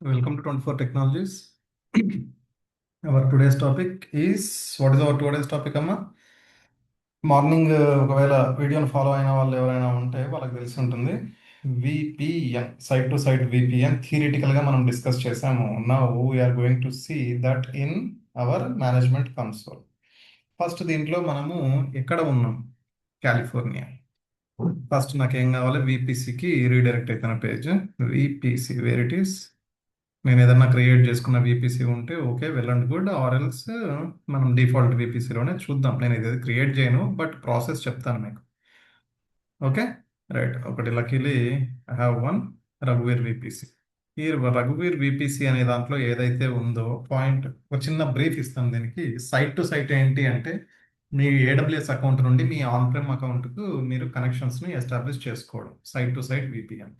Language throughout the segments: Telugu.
Welcome to 24 Technologies. Our today's topic is what is our today's topic, Amma? Morning ఒకవేళ వీడియోని ఫాలో అయిన వాళ్ళు ఎవరైనా ఉంటే వాళ్ళకి తెలిసి ఉంటుంది. VPN, site to site VPN థియరిటికల్గా మనం డిస్కస్ చేసాము. Now we're going to see that in our management console. First దీంట్లో మనము ఎక్కడ ఉన్నాం? కాలిఫోర్నియా. ఫస్ట్ నాకు ఏం కావాలి? విపిసికి రీడైరెక్ట్ అయిపోయిన page. VPC where it is. నేను ఏదన్నా క్రియేట్ చేసుకున్న విపిసి ఉంటే okay, well and good. Or else మనం డిఫాల్ట్ విపిసిలోనే చూద్దాం. నేను ఇది క్రియేట్ చేయను, బట్ ప్రాసెస్ చెప్తాను మీకు. Okay, right. ఒకటి లక్కీలీ ఐ హ్యావ్ వన్ రఘువీర్ విపిసి. ఈ రఘువీర్ విపిసి అనే దాంట్లో ఏదైతే ఉందో పాయింట్, ఒక చిన్న బ్రీఫ్ ఇస్తాను దీనికి. సైట్ టు సైట్ ఏంటి అంటే, మీ ఏడబ్ల్యూఎస్ అకౌంట్ నుండి మీ ఆన్ ప్రెమ్ అకౌంట్కు మీరు కనెక్షన్స్ని ఎస్టాబ్లిష్ చేసుకోవడం. సైట్ టు సైట్ విపిఎన్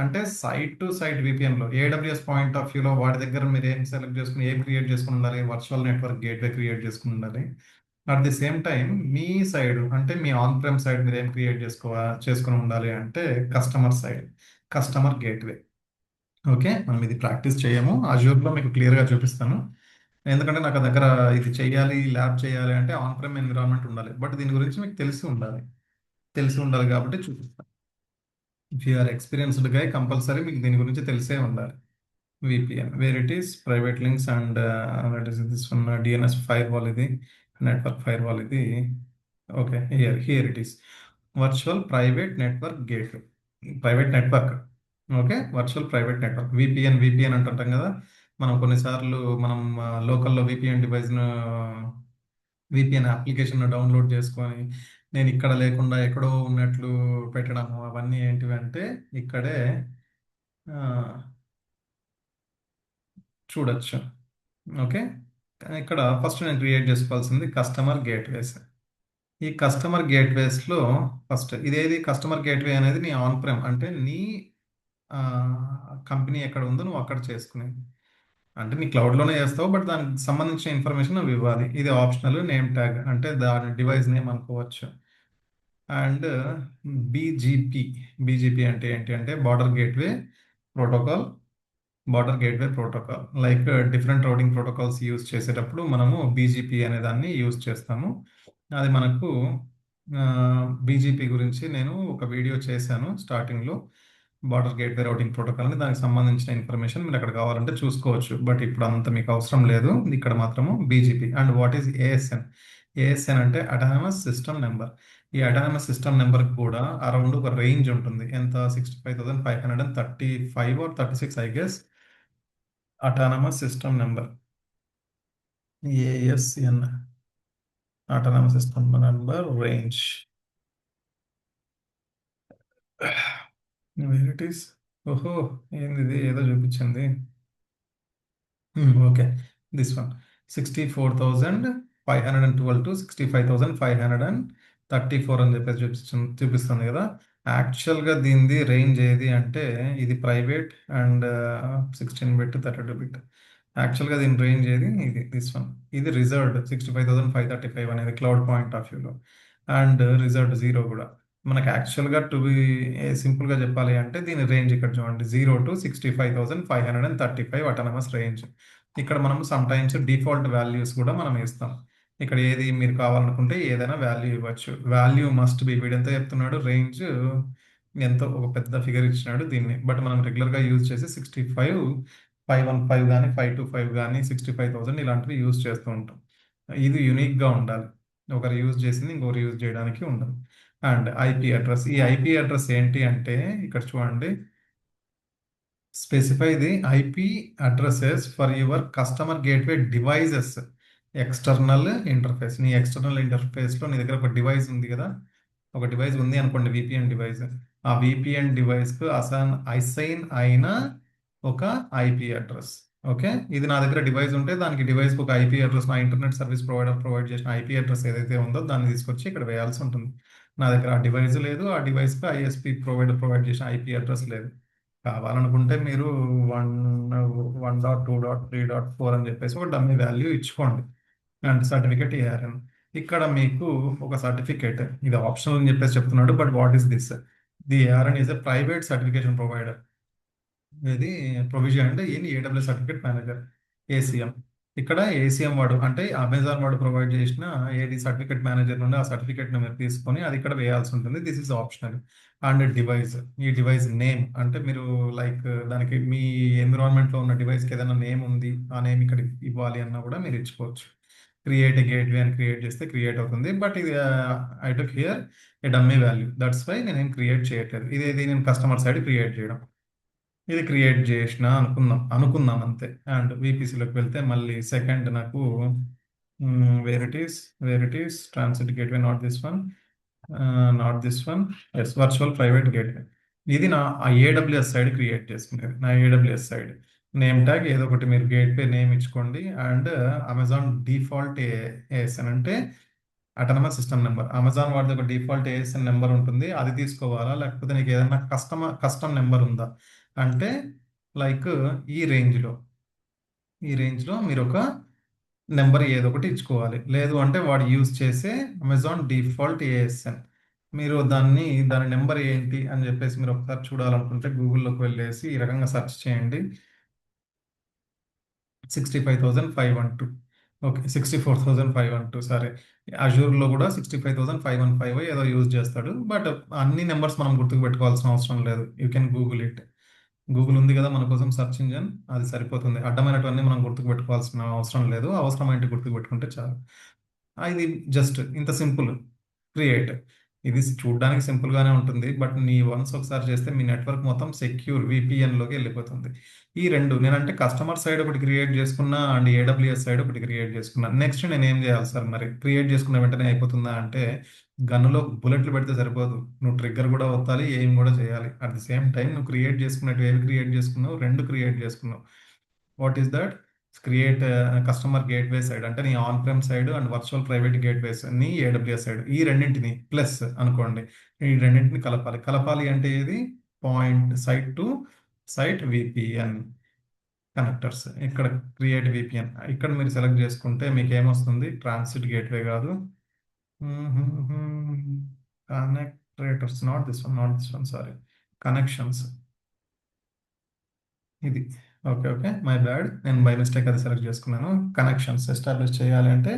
అంటే సైట్ టు సైట్ విపిఎన్లో ఏడబ్ల్యూఎస్ పాయింట్ ఆఫ్ వ్యూలో వాడి దగ్గర మీరు ఏం సెలెక్ట్ చేసుకుని, ఏం క్రియేట్ చేసుకుని ఉండాలి? వర్చువల్ నెట్వర్క్ గేట్వే క్రియేట్ చేసుకుని ఉండాలి. At the same time me side అంటే మీ ఆన్ ప్రెమ్ సైడ్ మీరు ఏం క్రియేట్ చేసుకుని ఉండాలి అంటే customer side, customer gateway. Okay, మనం ఇది ప్రాక్టీస్ చేయము. అజూర్లో మీకు క్లియర్గా చూపిస్తాను. ఎందుకంటే నాకు దగ్గర ఇది చేయాలి, ల్యాబ్ చేయాలి అంటే ఆన్ ప్రెమ్ ఎన్విరాన్మెంట్ ఉండాలి. బట్ దీని గురించి మీకు తెలిసి ఉండాలి కాబట్టి చూపిస్తాను. If you are experienced guy, compulsory మీకు దీని గురించి తెలిసే ఉండాలి. VPN, where it is private links and that is this one DNS firewall ఇది, network firewall ఇది. Okay, here it is virtual private network gateway, private network. Okay, virtual private network VPN అంటుంటాం కదా మనం. కొన్నిసార్లు మనం లోకల్లో విపిఎన్ అప్లికేషన్ డౌన్లోడ్ చేసుకొని నేను ఇక్కడ లేకుండా ఎక్కడో ఉన్నట్లు పెట్టడం, అవన్నీ ఏంటివి అంటే ఇక్కడే చూడొచ్చు. ఓకే, ఇక్కడ ఫస్ట్ నేను క్రియేట్ చేసుకోవాల్సింది కస్టమర్ గేట్వేస్. ఈ కస్టమర్ గేట్వేస్లో ఫస్ట్ ఇదేది కస్టమర్ గేట్వే అనేది నీ ఆన్ ప్రెమ్ అంటే నీ కంపెనీ ఎక్కడ ఉందో నువ్వు అక్కడ చేసుకునేది. అంటే నీ క్లౌడ్లోనే చేస్తావు, బట్ దానికి సంబంధించిన ఇన్ఫర్మేషన్ నువ్వు ఇవ్వాలి. ఇది ఆప్షనల్. నేమ్ ట్యాగ్ అంటే దాని డివైస్ నేమ్ అనుకోవచ్చు. అండ్ బీజీపీ అంటే ఏంటి అంటే border gateway protocol. Like different routing protocols use చేసేటప్పుడు మనము బీజీపీ అనే దాన్ని యూజ్ చేస్తాము. అది మనకు బీజీపీ గురించి నేను ఒక వీడియో చేశాను స్టార్టింగ్లో. బార్డర్ గేట్వే రౌటింగ్ ప్రోటోకాల్ అని, దానికి సంబంధించిన ఇన్ఫర్మేషన్ మీరు అక్కడ కావాలంటే చూసుకోవచ్చు. బట్ ఇప్పుడు అంత మీకు అవసరం లేదు. ఇక్కడ మాత్రము BGP. And what is ASN? ASN అంటే అటానమస్ సిస్టమ్ నెంబర్. ఈ అటానమస్ సిస్టమ్ నెంబర్ కూడా అరౌండ్ ఒక రేంజ్ ఉంటుంది. ఎంత? 65,535 or 36 I guess. Autonomous system number ASN, autonomous system number range. Where it is. ఓహో, ఏంది ఇది? ఏదో చూపించింది. ఓకే, దిస్ వన్ 64,512 to 65,534 అని చెప్పేసి చూపిస్తుంది కదా. యాక్చువల్గా దీనిది రేంజ్ ఏది అంటే ఇది ప్రైవేట్ అండ్ 16 బిట్ 32 బిట్. యాక్చువల్గా దీని రేంజ్ ఏది? ఇది దిస్ వన్. ఇది రిజర్వ్డ్ 65,535 అనేది క్లౌడ్ పాయింట్ ఆఫ్ వ్యూలో. అండ్ రిజర్వ్డ్ 0 కూడా. మనకు యాక్చువల్గా టు బి సింపుల్గా చెప్పాలి అంటే దీని రేంజ్ ఇక్కడ చూడండి, 0 to 65,535 అటానమస్ రేంజ్. ఇక్కడ మనం సమ్ టైమ్స్ డిఫాల్ట్ వాల్యూస్ కూడా మనం ఇస్తాం. ఇక్కడ ఏది మీరు కావాలనుకుంటే ఏదైనా వాల్యూ ఇవ్వచ్చు. వాల్యూ మస్ట్ బి, వీడెంత చెప్తున్నాడు? రేంజ్ ఎంతో ఒక పెద్ద ఫిగర్ ఇచ్చినాడు దీన్ని. బట్ మనం రెగ్యులర్గా యూజ్ చేసి 65,515 కానీ 525 కానీ 65,000 ఇలాంటివి యూజ్ చేస్తూ ఉంటాం. ఇది యూనిక్గా ఉండాలి. ఒకరు యూజ్ చేసింది ఇంకొకరు యూజ్ చేయడానికి ఉండదు. And IP address. ఈ ఐపీ అడ్రస్ ఏంటి అంటే ఇక్కడ చూడండి, specify the IP addresses for your customer gateway devices external interface. నీ ఎక్స్టర్నల్ ఇంటర్ఫేస్లో నీ దగ్గర ఒక డివైస్ ఉంది కదా, ఒక డివైస్ ఉంది అనుకోండి, విపిఎన్ డివైస్. ఆ విపిఎన్ డివైస్కు అసైన్ అయిన ఒక ఐపీ అడ్రస్. ఓకే, ఇది నా దగ్గర డివైస్ ఉంటే దానికి డివైస్కి ఒక ఐపీ అడ్రస్, నా ఇంటర్నెట్ సర్వీస్ ప్రొవైడర్ ప్రొవైడ్ చేసిన ఐపీ అడ్రస్ ఏదైతే ఉందో దాన్ని తీసుకొచ్చి ఇక్కడ వేయాల్సి ఉంటుంది. నా దగ్గర ఆ డివైస్ లేదు, ఆ డివైస్కి ఐఎస్పి ప్రొవైడర్ ప్రొవైడ్ చేసిన ఐపీ అడ్రస్ లేదు. కావాలనుకుంటే మీరు 1.1.2.3.4 అని చెప్పేసి ఒక డమ్మీ వాల్యూ ఇచ్చుకోండి. And certificate ARN. ఇక్కడ మీకు ఒక సర్టిఫికేట్, ఇది ఆప్షనల్ అని చెప్పేసి చెప్తున్నాడు, but what is this? The ARN is a private certification provider. ఇది ప్రొవిజన్ అంటే ఏంటి ఏడబ్ల్యూఎస్ సర్టిఫికేట్ మేనేజర్ ఏసీఎం. ఇక్కడ ఏసీఎం వాడు అంటే అమెజాన్ వాడు ప్రొవైడ్ చేసిన ఏది సర్టిఫికేట్ మేనేజర్ నుండి ఆ సర్టిఫికేట్ ని మీరు తీసుకొని అది ఇక్కడ వేయాల్సి ఉంటుంది. This is optional. And device, ఈ డివైస్ నేమ్ అంటే మీరు లైక్ దానికి మీ ఎన్విరాన్మెంట్ లో ఉన్న డివైస్ కి ఏదైనా నేమ్ ఉంది, ఆ నేమ్ ఇక్కడ ఇవ్వాలి అన్నా కూడా మీరు ఇచ్చుకోవచ్చు. క్రియేట్ ఏ గేట్వే అని క్రియేట్ చేస్తే క్రియేట్ అవుతుంది. బట్ ఇది I took here a dummy value, that's why నేనేం క్రియేట్ చేయట్లేదు. ఇది నేను కస్టమర్ సైడ్ క్రియేట్ చేయడం. ఇది క్రియేట్ చేసిన అనుకుందాం అంతే. అండ్ విపిసిలోకి వెళ్తే మళ్ళీ సెకండ్ నాకు where it is transit gateway, not this one, not this one, yes virtual private gateway. ఇది నా ఏడబ్ల్యూఎస్ సైడ్ క్రియేట్ చేసుకునేది, నా ఏడబ్ల్యూఎస్ సైడ్. నేమ్ ట్యాగ్ ఏదో ఒకటి మీరు గేట్వే నేమ్ ఇచ్చుకోండి. అండ్ అమెజాన్ డిఫాల్ట్ ఏఎస్ఎన్ అంటే అటానమస్ సిస్టమ్ నెంబర్. అమెజాన్ వాడిది ఒక డిఫాల్ట్ ఏఎస్ఎన్ నెంబర్ ఉంటుంది, అది తీసుకోవాలా లేకపోతే నీకు ఏదైనా కస్టమ్ నెంబర్ ఉందా అంటే లైక్ ఈ రేంజ్లో ఈ రేంజ్లో మీరు ఒక నెంబర్ ఏదో ఒకటి ఇచ్చుకోవాలి. లేదు అంటే వాడు యూజ్ చేసే అమెజాన్ డిఫాల్ట్ ఏఎస్ఎన్, మీరు దాని నెంబర్ ఏంటి అని చెప్పేసి మీరు ఒకసారి చూడాలనుకుంటే గూగుల్లోకి వెళ్ళేసి ఈ రకంగా సెర్చ్ చేయండి. 65,512. ఓకే, 64,512. సరే, అజూర్లో కూడా 65,515 ఏదో యూజ్ చేస్తాడు. బట్ అన్ని నెంబర్స్ మనం గుర్తుకు పెట్టుకోవాల్సిన అవసరం లేదు. You can Google it. Google ఉంది కదా మన కోసం సెర్చ్ ఇంజన్, అది సరిపోతుంది. అడ్డమైనటువన్నీ మనం గుర్తుకు పెట్టుకోవాల్సిన అవసరం లేదు, అవసరమైతే గుర్తుకు పెట్టుకుంటే చాలు. ఇది జస్ట్ ఇంత సింపుల్ క్రియేట్. ఇది చూడడానికి సింపుల్ గానే ఉంటుంది, బట్ నీ వన్స్ ఒకసారి చేస్తే మీ నెట్వర్క్ మొత్తం సెక్యూర్ విపిఎన్ లోకి వెళ్ళిపోతుంది. ఈ రెండు నేనంటే కస్టమర్ సైడ్ ఒకటి క్రియేట్ చేసుకున్నా అండ్ ఏడబ్ల్యూఎస్ సైడ్ ఒకటి క్రియేట్ చేసుకున్నా. నెక్స్ట్ నేను ఏం చేయాలి సార్ మరి? క్రియేట్ చేసుకున్న వెంటనే అయిపోతుందా అంటే గన్నులో బుల్లెట్లు పెడితే సరిపోదు, నువ్వు ట్రిగ్గర్ కూడా ఒత్తాలి, ఏం కూడా చేయాలి. అట్ ది సేమ్ టైం నువ్వు క్రియేట్ చేసుకున్నట్టు ఏవి క్రియేట్ చేసుకున్నావు? రెండు క్రియేట్ చేసుకున్నావు. What is that? Create customer gateway side అంటే నీ on prem side and virtual private gateways నీ ఏడబ్ల్యూఎస్ సైడ్, ఈ రెండింటిని ప్లస్ అనుకోండి. ఈ రెండింటిని కలపాలి. కలపాలి అంటే ఏది? Point site to site VPN connectors. ఇక్కడ క్రియేట్ విపిఎన్ ఇక్కడ మీరు సెలెక్ట్ చేసుకుంటే మీకు ఏమొస్తుంది? ట్రాన్సిట్ గేట్వే కాదు, connectors, not this one sorry, connections. ఇది ఓకే, ఓకే, మై బ్యాడ్, నేను బై మిస్టేక్ అది సెలెక్ట్ చేసుకున్నాను. కనెక్షన్స్ ఎస్టాబ్లిష్ చేయాలి అంటే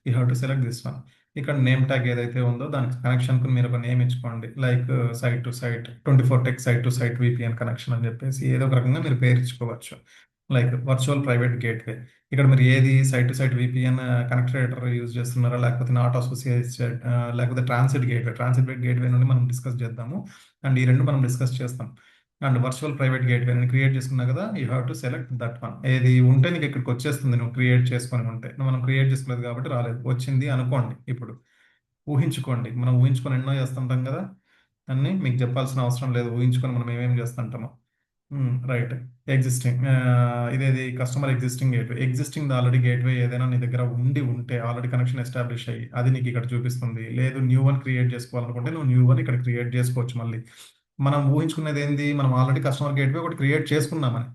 you have to select this one. ఇక్కడ నేమ్ ట్యాగ్ ఏదైతే ఉందో దానికి కనెక్షన్కు మీరు ఒక నేమ్ ఇచ్చుకోండి. Like site to site 24 tech site to site VPN connection అని చెప్పేసి ఏదో ఒక రకంగా మీరు పేరు ఇచ్చుకోవచ్చు. Like virtual private gateway. ఇక్కడ మీరు ఏది site to site VPN connector use చేస్తున్నారా లేకపోతే నాట్ అసోసియేటెడ్ లేకపోతే ట్రాన్సిట్ గేట్వే నుండి మనం డిస్కస్ చేద్దాము. అండ్ ఈ రెండు మనం డిస్కస్ చేస్తాం. అండ్ వర్చువల్ ప్రైవేట్ గేట్వే నేను క్రియేట్ చేసుకున్నా కదా, you have to select that one. ఏది ఉంటే నీకు ఇక్కడికి వచ్చేస్తుంది, నువ్వు క్రియేట్ చేసుకొని ఉంటే. మనం క్రియేట్ చేసుకోలేదు కాబట్టి రాలేదు, వచ్చింది అనుకోండి. ఇప్పుడు ఊహించుకోండి, మనం ఊహించుకొని ఎన్నో చేస్తుంటాం కదా, అన్నీ మీకు చెప్పాల్సిన అవసరం లేదు, ఊహించుకొని మనం ఏమేమి చేస్తుంటామో. రైట్. ఎగ్జిస్టింగ్, ఇదేది కస్టమర్ ఎగ్జిస్టింగ్ ఆల్రెడీ గేట్వే ఏదైనా నీ దగ్గర ఉంటే ఆల్రెడీ కనెక్షన్ ఎస్టాబ్లిష్ అయ్యి అది నీకు ఇక్కడ చూపిస్తుంది. లేదు న్యూ వన్ క్రియేట్ చేసుకోవాలనుకుంటే నువ్వు న్యూ వన్ ఇక్కడ క్రియేట్ చేసుకోవచ్చు. మళ్ళీ మనం ఊహించుకునేది ఏంది? మనం ఆల్రెడీ కస్టమర్ గేట్వే ఒకటి క్రియేట్ చేసుకున్నామని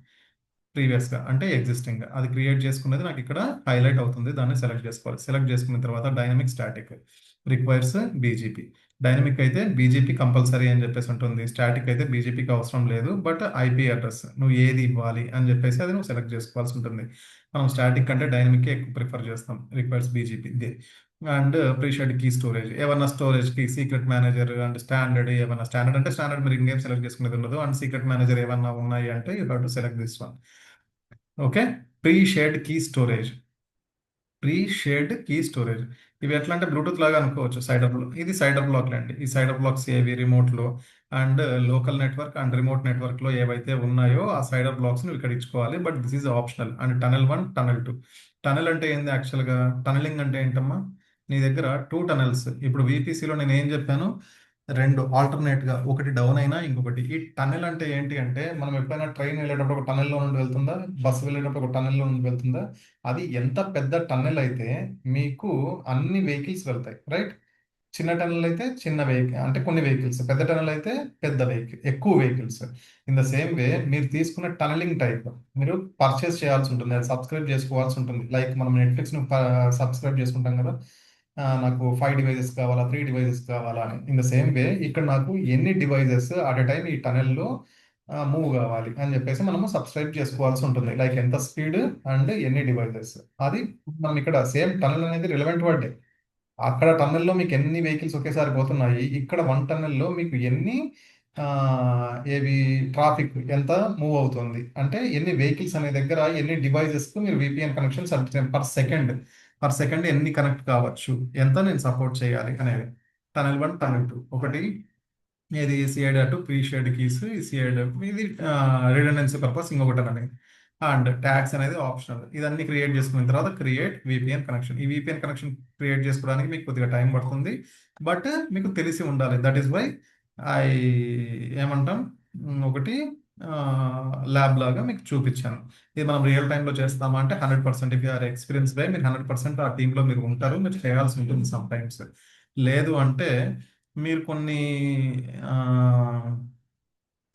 ప్రీవియస్గా, అంటే ఎగ్జిస్టింగ్ అది క్రియేట్ చేసుకున్నది నాకు ఇక్కడ హైలైట్ అవుతుంది. దాన్ని సెలెక్ట్ చేసుకోవాలి. సెలెక్ట్ చేసుకున్న తర్వాత dynamic static requires BGP. Dynamic అయితే బీజేపీ కంపల్సరీ అని చెప్పేసి ఉంటుంది, స్టాటిక్ అయితే బీజేపీకి అవసరం లేదు. బట్ ఐపీ అడ్రస్ నువ్వు ఏది ఇవ్వాలి అని చెప్పేసి అది నువ్వు సెలెక్ట్ చేసుకోవాల్సి ఉంటుంది. మనం స్టాటిక్ అంటే డైనమిక్ ఎక్కువ ప్రిఫర్ చేస్తాం. Requires BGP and pre-shared key storage. ఏమన్నా స్టోరేజ్ కి సీక్రెట్ మేనేజర్ అండ్ స్టాండర్డ్, ఏమన్నా స్టాండర్డ్ అంటే స్టాండర్డ్ మీరు ఇంకేం సెలెక్ట్ చేసుకునేది ఉండదు. అండ్ సీక్రెట్ మేనేజర్ ఏమన్నా ఉన్నాయి అంటే you have to select this one. Okay. Pre shared key storage, ఇవి ఎట్లా అంటే బ్లూటూత్ లాగా అనుకోవచ్చు. ఇది సైడర్ బ్లాక్ అండి. ఈ సైడర్ బ్లాక్స్ ఏవి రిమోట్లో and local network and remote network లో ఏవైతే ఉన్నాయో ఆ సైడర్ బ్లాక్స్ నువ్వు ఇక్కడ ఇచ్చుకోవాలి. But this is optional. And tunnel 1, tunnel 2. Tunnel అంటే ఏంది యాక్చువల్గా? టనలింగ్ అంటే ఏంటమ్మా? నీ దగ్గర 2 టనల్స్, ఇప్పుడు VPCలో నేను ఏం చెప్పాను? రెండు ఆల్టర్నేట్ గా, ఒకటి డౌన్ అయినా ఇంకొకటి. ఈ టనెల్ అంటే ఏంటి అంటే మనం ఎప్పుడైనా ట్రైన్ వెళ్ళేటప్పుడు ఒక టనెల్లో నుండి వెళ్తుందా, బస్సు వెళ్ళేటప్పుడు ఒక టనెల్లో నుండి వెళ్తుందా? అది ఎంత పెద్ద టన్నెల్ అయితే మీకు అన్ని వెహికల్స్ వెళ్తాయి, రైట్? చిన్న టన్నెల్ అయితే చిన్న వెహికల్ అంటే కొన్ని వెహికల్స్, పెద్ద టన్నెల్ అయితే పెద్ద వెహికల్ ఎక్కువ vehicles. In the same way మీరు తీసుకున్న టనలింగ్ టైప్ మీరు పర్చేస్ చేయాల్సి ఉంటుంది, అది సబ్స్క్రైబ్ చేసుకోవాల్సి ఉంటుంది. లైక్ మనం నెట్ఫ్లిక్స్ ను సబ్స్క్రైబ్ చేసుకుంటాం కదా, నాకు 5 డివైజెస్ కావాలా, 3 డివైజెస్ కావాలా అని. ఇన్ ద సేమ్ వే ఇక్కడ నాకు ఎన్ని డివైజెస్ అట్ ఎ టైం ఈ టనెల్లో మూవ్ కావాలి అని చెప్పేసి మనము సబ్స్క్రైబ్ చేసుకోవాల్సి ఉంటుంది. లైక్ ఎంత స్పీడ్ అండ్ ఎన్ని డివైజెస్. అది మనం ఇక్కడ సేమ్ టనల్ అనేది రిలవెంట్ వర్డే. అక్కడ టన్నెల్‌లో మీకు ఎన్ని వెహికల్స్ ఒకేసారి పోతున్నాయి. ఇక్కడ 1 టన్నెల్‌లో మీకు ఎన్ని ఏవి ట్రాఫిక్ ఎంత మూవ్ అవుతుంది. అంటే ఎన్ని వెహికల్స్ అనే దగ్గర ఎన్ని డివైజెస్‌కి మీరు వీపీఎన్ కనెక్షన్ పర్ సెకండ్ ఎన్ని కనెక్ట్ కావచ్చు. ఎంత నేను సపోర్ట్ చేయాలి అనేవి. టనెల్ 1, టనెల్ 2 ఒకటి ఏది సిఐడి అటు ప్రీ షేర్డ్ కీస్ సిఐడి ఇది రిడెండెన్సీ పర్పస్ ఇంకొకటి అండ్ ట్యాగ్స్ అనేది ఆప్షనల్. ఇదన్నీ క్రియేట్ చేసుకున్న తర్వాత క్రియేట్ విపిఎన్ కనెక్షన్. ఈ విపిఎన్ కనెక్షన్ క్రియేట్ చేసుకోవడానికి మీకు కొద్దిగా టైం పడుతుంది, బట్ మీకు తెలిసి ఉండాలి. దట్ ఈస్ వై ఐ ఏమంటాం ఒకటి ల్యాబ్ లాగా మీకు చూపించాను. ఇది మనం రియల్ టైంలో చేస్తామా అంటే 100% ఇఫ్ యూఆర్ ఎక్స్పీరియన్స్ బై మీరు 100% ఆ టీంలో మీరు ఉంటారు, మీరు చేయాల్సి ఉంటుంది సమ్ టైమ్స్. లేదు అంటే మీరు కొన్ని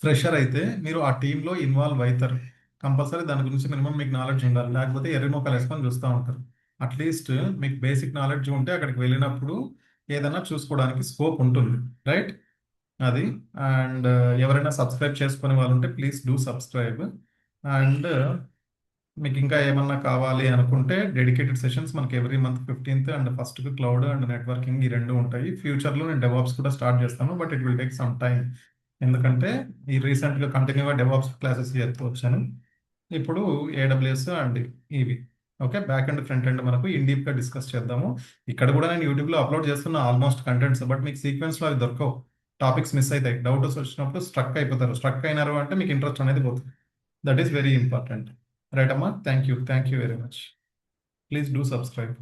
ఫ్రెషర్ అయితే మీరు ఆ టీంలో ఇన్వాల్వ్ అవుతారు. కంపల్సరీ దాని గురించి మినిమం మీకు నాలెడ్జ్ ఉండాలి. లేకపోతే ఎర్రి మొక్కలు వేసుకొని చూస్తూ ఉంటారు. అట్లీస్ట్ మీకు బేసిక్ నాలెడ్జ్ ఉంటే అక్కడికి వెళ్ళినప్పుడు ఏదైనా చూసుకోవడానికి స్కోప్ ఉంటుంది, రైట్? అది. అండ్ ఎవరైనా సబ్స్క్రైబ్ చేసుకునే వాళ్ళు ఉంటే ప్లీజ్ డూ సబ్స్క్రైబ్. అండ్ మీకు ఇంకా ఏమన్నా కావాలి అనుకుంటే డెడికేటెడ్ సెషన్స్ మనకి ఎవ్రీ మంత్ 15th అండ్ ఫస్ట్కి క్లౌడ్ అండ్ నెట్వర్కింగ్ ఈ రెండు ఉంటాయి. ఫ్యూచర్లో నేను డెవాప్స్ కూడా స్టార్ట్ చేస్తాను, but it will take some time. ఎందుకంటే ఈ రీసెంట్గా కంటిన్యూగా డెవాప్స్ క్లాసెస్ చెప్తూ వచ్చాను. ఇప్పుడు ఏడబ్ల్యూఎస్ అండ్ ఇవి okay. Back and front end మనకు ఇన్ డీప్గా డిస్కస్ చేద్దాము. ఇక్కడ కూడా నేను యూట్యూబ్లో అప్లోడ్ చేస్తున్న ఆల్మోస్ట్ కంటెంట్స్, బట్ మీకు సీక్వెన్స్లో అవి దొరకవు. టాపిక్స్ మిస్ అవుతాయి. డౌట్స్ వచ్చినప్పుడు స్ట్రక్ అయిపోతారు. స్ట్రక్ అయినారు అంటే మీకు ఇంట్రెస్ట్ అనేది పోతుంది. That is very important. Right అమ్మా? Thank you very much. Please do subscribe.